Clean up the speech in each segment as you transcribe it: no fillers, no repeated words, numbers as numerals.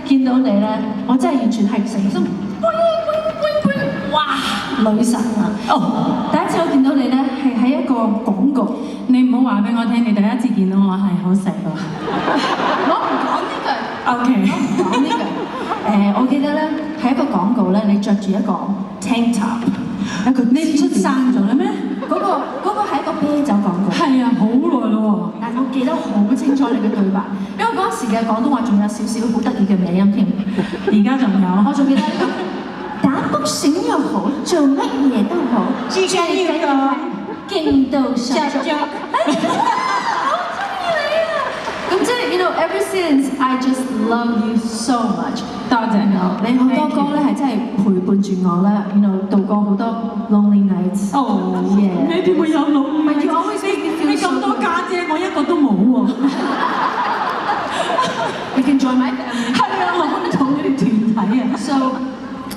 見到你咧，我真係完全係成身哇女神啊！哦，第一次我見到你咧係喺一個廣告，你唔好話俾我聽，你第一次見到我係好細個。我唔講呢句。OK， 我唔講呢句。我記得咧係一個廣告咧，你着住一個 tank top， 一個你出生咗啦咩？嗰個係一個啤酒廣告。係啊，好耐咯但係我記得好清楚你嘅對白，因為嗰時嘅廣東話仲有少少好得意嘅尾音添。而家仲有，我仲記得呢個打卜醒又好，做乜嘢都好，最緊要係勁到實着。咁即係 you know ever since I just love you so much。多謝你好多歌咧係真係陪伴住我啦，you know 度過好多 lonely nights。哦，你點會有lonely？唔係要 always make me feel 你咁多家姐，我一個都冇喎。You can join my family。係啊，我可以同你哋團體啊。So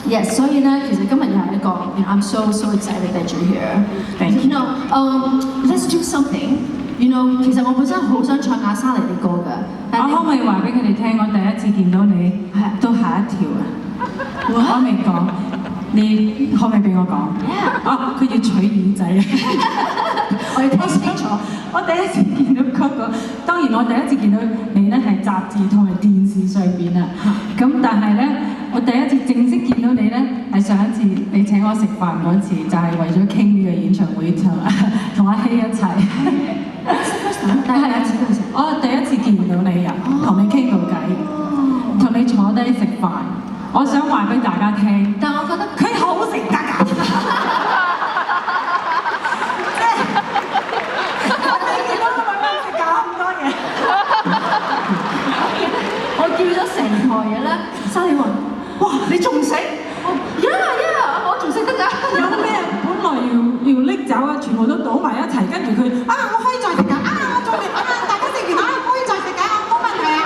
yes， 所以咧，其實今日又係一個 I'm so excited that you're here。Thank you。You know，let's do something。You know， 其實我本身好想唱亞莎尼啲歌㗎，但係我可唔可以話俾佢哋聽？我第一次見到你都嚇一跳啊！我未講，你可唔可以俾我講？哦，佢要取耳仔啊！我要聽清楚。我第一次見到嗰個，當然我第一次見到你咧係雜誌同埋電視上邊啊。咁但係咧，我第一次正式見到你咧係上一次你請我食飯嗰次，就係為咗傾呢個演唱會同阿希一齊。但係我第一次見到你啊，同你傾到偈，同你坐低食飯。我想話俾大家聽，但我覺得佢好食得㗎。我叫咗成台嘢咧，沙利雲，哇！你仲食？我仲食得㗎。有咩本來要拎走啊，全部都倒埋一齊，跟住佢啊，我可以再食㗎，啊，我再食啊，大家食完啊，可以再食㗎，冇問題啊。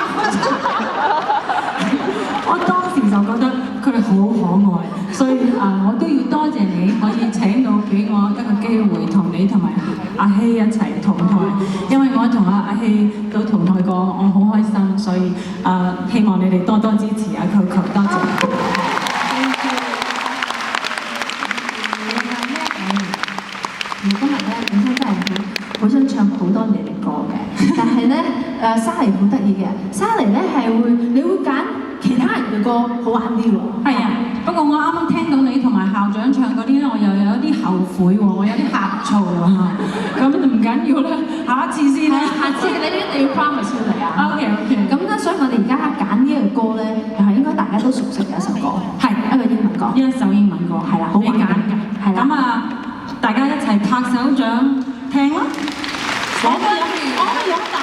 我當時就覺得佢好可愛，所以我都要多謝你可以請到俾我一個機會同你同埋阿希一齊同台，因為我同阿希都同台過，我好開心，所以希望你哋多多支持啊，Coco，多謝。今日咧本身真係好想唱好多你哋歌嘅，但係咧沙尼好得意嘅，沙尼咧你會揀其他人嘅歌好玩啲喎。係啊，不過我啱啱聽到你同埋校長唱嗰啲咧，我又有啲後悔喎，我有啲呷醋啊嚇。咁唔緊要啦，下一次先啦。下次你一定要 promise 出嚟啊。OK。咁咧，所以我哋而家揀呢一個歌咧，又係應該大家都熟悉嘅一首歌，係一個英文歌，一首英文歌，係啦，好玩嘅，係啦。咁大家一齊拍手掌聽啦！我可以飲啖